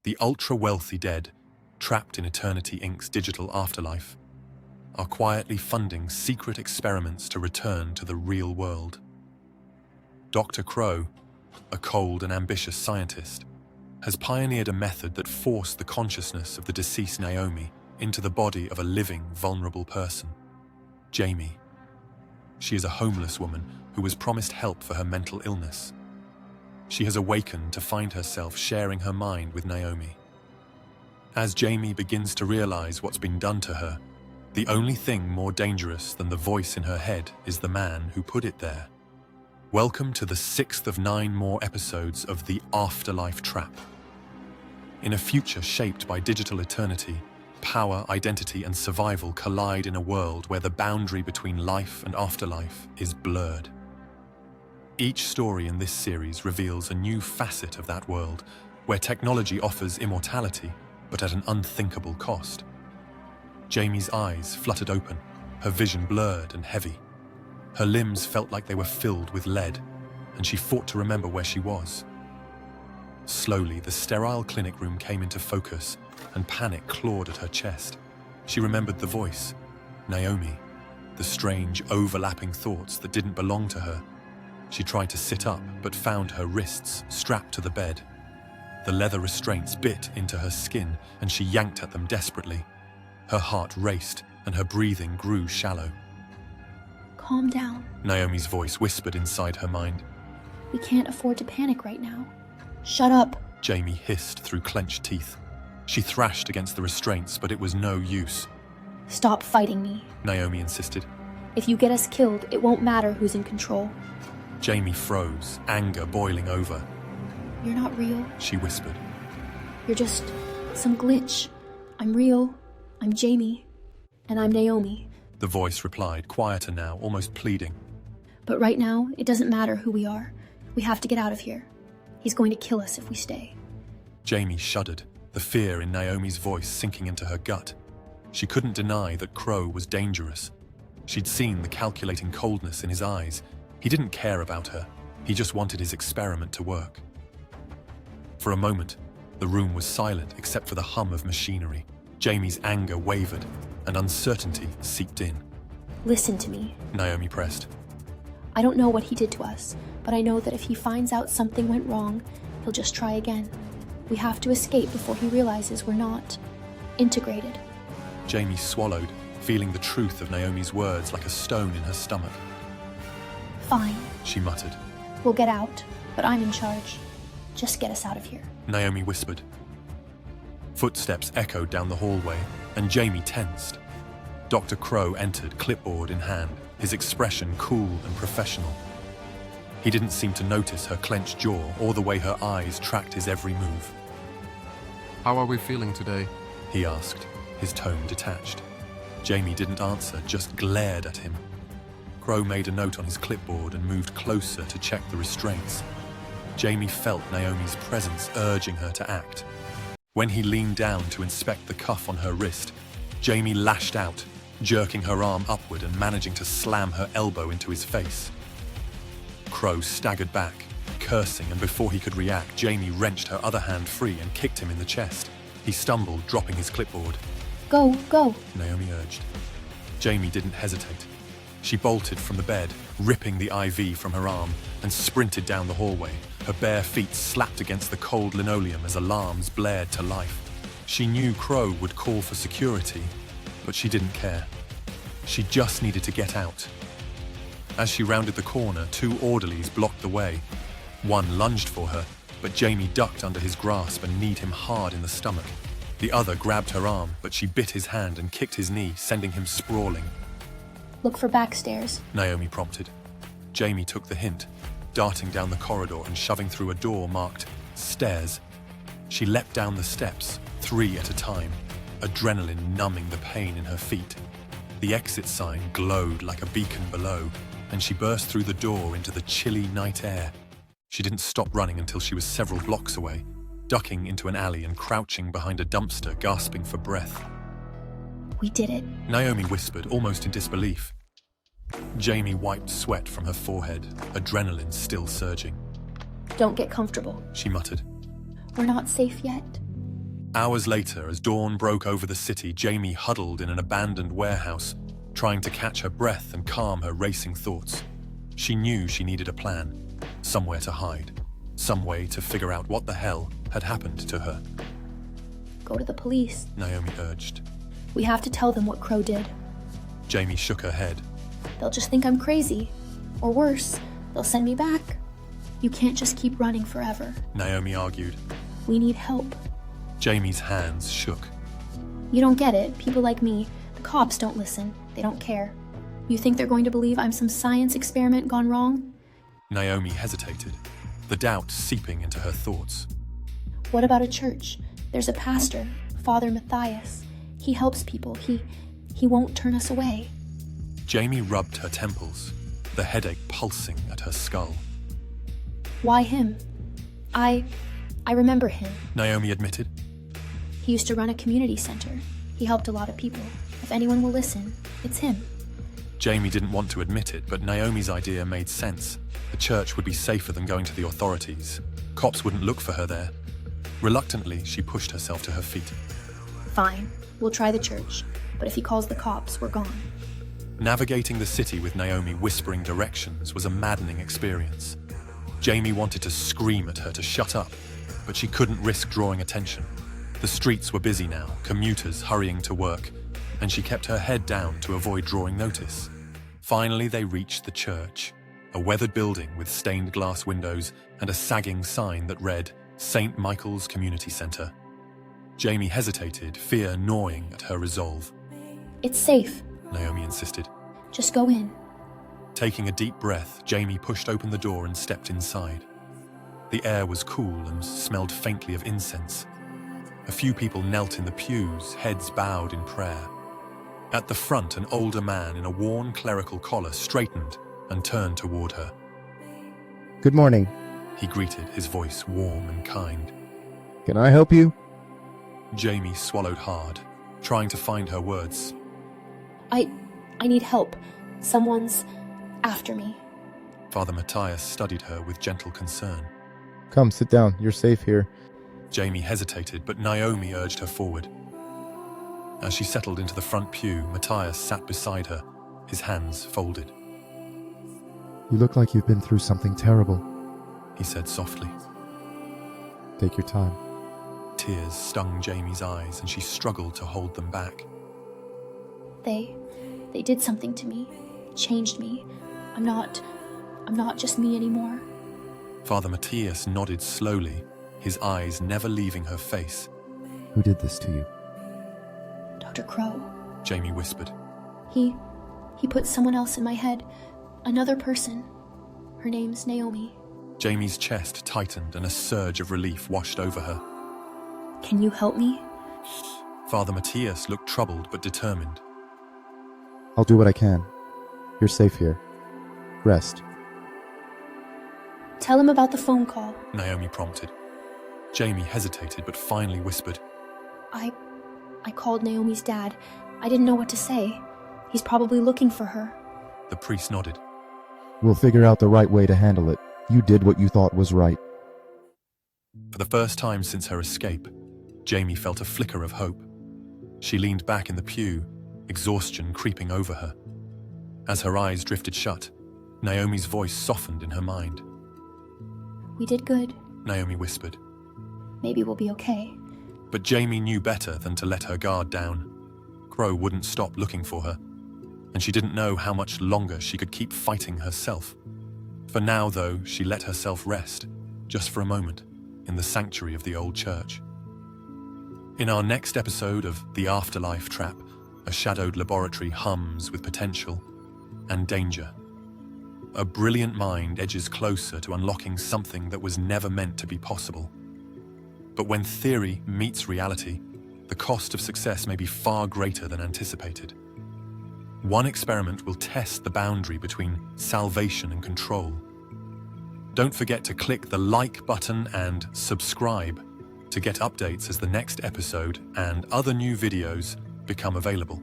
The ultra-wealthy dead, trapped in Eternity Inc.'s digital afterlife, are quietly funding secret experiments to return to the real world. Dr. Crow, a cold and ambitious scientist, has pioneered a method that forced the consciousness of the deceased Naomi into the body of a living, vulnerable person, Jamie. She is a homeless woman who was promised help for her mental illness. She has awakened to find herself sharing her mind with Naomi. As Jamie begins to realize what's been done to her, the only thing more dangerous than the voice in her head is the man who put it there. Welcome to the 6th of 9 more episodes of the Afterlife Trap. In a future shaped by digital eternity, power, identity, and survival collide in a world where the boundary between life and afterlife is blurred. Each story in this series reveals a new facet of that world, where technology offers immortality, but at an unthinkable cost. Jamie's eyes fluttered open, her vision blurred and heavy. Her limbs felt like they were filled with lead, and she fought to remember where she was. Slowly, the sterile clinic room came into focus, and panic clawed at her chest. She remembered the voice, Naomi, the strange, overlapping thoughts that didn't belong to her. She tried to sit up, but found her wrists strapped to the bed. The leather restraints bit into her skin, and she yanked at them desperately. Her heart raced, and her breathing grew shallow. Calm down. Naomi's voice whispered inside her mind. We can't afford to panic right now. Shut up. Jamie hissed through clenched teeth. She thrashed against the restraints, but it was no use. Stop fighting me. Naomi insisted. If you get us killed, it won't matter who's in control. Jamie froze, anger boiling over. You're not real. She whispered. You're just some glitch. I'm real. I'm Jamie. And I'm Naomi. The voice replied, quieter now, almost pleading. But right now, it doesn't matter who we are. We have to get out of here. He's going to kill us if we stay. Jamie shuddered, the fear in Naomi's voice sinking into her gut. She couldn't deny that Crow was dangerous. She'd seen the calculating coldness in his eyes. He didn't care about her. He just wanted his experiment to work. For a moment, the room was silent except for the hum of machinery. Jamie's anger wavered, and uncertainty seeped in. Listen to me. Naomi pressed. I don't know what he did to us, but I know that if he finds out something went wrong, he'll just try again. We have to escape before he realizes we're not integrated. Jamie swallowed, feeling the truth of Naomi's words like a stone in her stomach. Fine, she muttered. We'll get out, but I'm in charge. Just get us out of here. Naomi whispered. Footsteps echoed down the hallway, and Jamie tensed. Dr. Crow entered, clipboard in hand, his expression cool and professional. He didn't seem to notice her clenched jaw or the way her eyes tracked his every move. How are we feeling today? He asked, his tone detached. Jamie didn't answer, just glared at him. Crow made a note on his clipboard and moved closer to check the restraints. Jamie felt Naomi's presence urging her to act. When he leaned down to inspect the cuff on her wrist, Jamie lashed out, jerking her arm upward and managing to slam her elbow into his face. Crow staggered back, cursing, and before he could react, Jamie wrenched her other hand free and kicked him in the chest. He stumbled, dropping his clipboard. Go, go, Naomi urged. Jamie didn't hesitate. She bolted from the bed, ripping the IV from her arm, and sprinted down the hallway. Her bare feet slapped against the cold linoleum as alarms blared to life. She knew Crow would call for security, but she didn't care. She just needed to get out. As she rounded the corner, 2 orderlies blocked the way. One lunged for her, but Jamie ducked under his grasp and kneed him hard in the stomach. The other grabbed her arm, but she bit his hand and kicked his knee, sending him sprawling. Look for backstairs, Naomi prompted. Jamie took the hint, darting down the corridor and shoving through a door marked stairs. She leapt down the steps, 3 at a time, adrenaline numbing the pain in her feet. The exit sign glowed like a beacon below, and she burst through the door into the chilly night air. She didn't stop running until she was several blocks away, ducking into an alley and crouching behind a dumpster, gasping for breath. We did it, Naomi whispered, almost in disbelief. Jamie wiped sweat from her forehead, adrenaline still surging. Don't get comfortable, she muttered. We're not safe yet. Hours later, as dawn broke over the city, Jamie huddled in an abandoned warehouse, trying to catch her breath and calm her racing thoughts. She knew she needed a plan, somewhere to hide, some way to figure out what the hell had happened to her. Go to the police. Naomi urged. We have to tell them what Crow did. Jamie shook her head. They'll just think I'm crazy. Or worse, they'll send me back. You can't just keep running forever. Naomi argued. We need help. Jamie's hands shook. You don't get it. People like me, the cops don't listen. They don't care. You think they're going to believe I'm some science experiment gone wrong? Naomi hesitated, the doubt seeping into her thoughts. What about a church? There's a pastor, Father Matthias. He helps people. He won't turn us away. Jamie rubbed her temples, the headache pulsing at her skull. Why him? I remember him. Naomi admitted. He used to run a community center. He helped a lot of people. If anyone will listen, it's him. Jamie didn't want to admit it, but Naomi's idea made sense. The church would be safer than going to the authorities. Cops wouldn't look for her there. Reluctantly, she pushed herself to her feet. Fine, we'll try the church. But if he calls the cops, we're gone. Navigating the city with Naomi whispering directions was a maddening experience. Jamie wanted to scream at her to shut up, but she couldn't risk drawing attention. The streets were busy now, commuters hurrying to work, and she kept her head down to avoid drawing notice. Finally, they reached the church, a weathered building with stained glass windows and a sagging sign that read, St. Michael's Community Center. Jamie hesitated, fear gnawing at her resolve. It's safe, Naomi insisted. just go in. Taking a deep breath, Jamie pushed open the door and stepped inside. The air was cool and smelled faintly of incense. A few people knelt in the pews, heads bowed in prayer. At the front, an older man in a worn clerical collar straightened and turned toward her. Good morning. He greeted, his voice warm and kind. Can I help you? Jamie swallowed hard, trying to find her words. I need help. Someone's after me. Father Matthias studied her with gentle concern. Come, sit down. You're safe here. Jamie hesitated, but Naomi urged her forward. As she settled into the front pew, Matthias sat beside her, his hands folded. You look like you've been through something terrible. He said softly. Take your time. Tears stung Jamie's eyes, and she struggled to hold them back. They did something to me. Changed me. I'm not just me anymore. Father Matthias nodded slowly, his eyes never leaving her face. Who did this to you? Dr. Crow. Jamie whispered. He put someone else in my head. Another person. Her name's Naomi. Jamie's chest tightened and a surge of relief washed over her. Can you help me? Father Matthias looked troubled but determined. I'll do what I can. You're safe here. Rest. Tell him about the phone call. Naomi prompted. Jamie hesitated but finally whispered. I called Naomi's dad. I didn't know what to say. He's probably looking for her. The priest nodded. We'll figure out the right way to handle it. You did what you thought was right. For the first time since her escape, Jamie felt a flicker of hope. She leaned back in the pew, exhaustion creeping over her. As her eyes drifted shut, Naomi's voice softened in her mind. We did good. Naomi whispered. Maybe we'll be okay. But Jamie knew better than to let her guard down. Crow wouldn't stop looking for her, and she didn't know how much longer she could keep fighting herself. For now, though, she let herself rest, just for a moment, in the sanctuary of the old church. In our next episode of The Afterlife Trap, a shadowed laboratory hums with potential and danger. A brilliant mind edges closer to unlocking something that was never meant to be possible. But when theory meets reality, the cost of success may be far greater than anticipated. One experiment will test the boundary between salvation and control. Don't forget to click the like button and subscribe to get updates as the next episode and other new videos become available.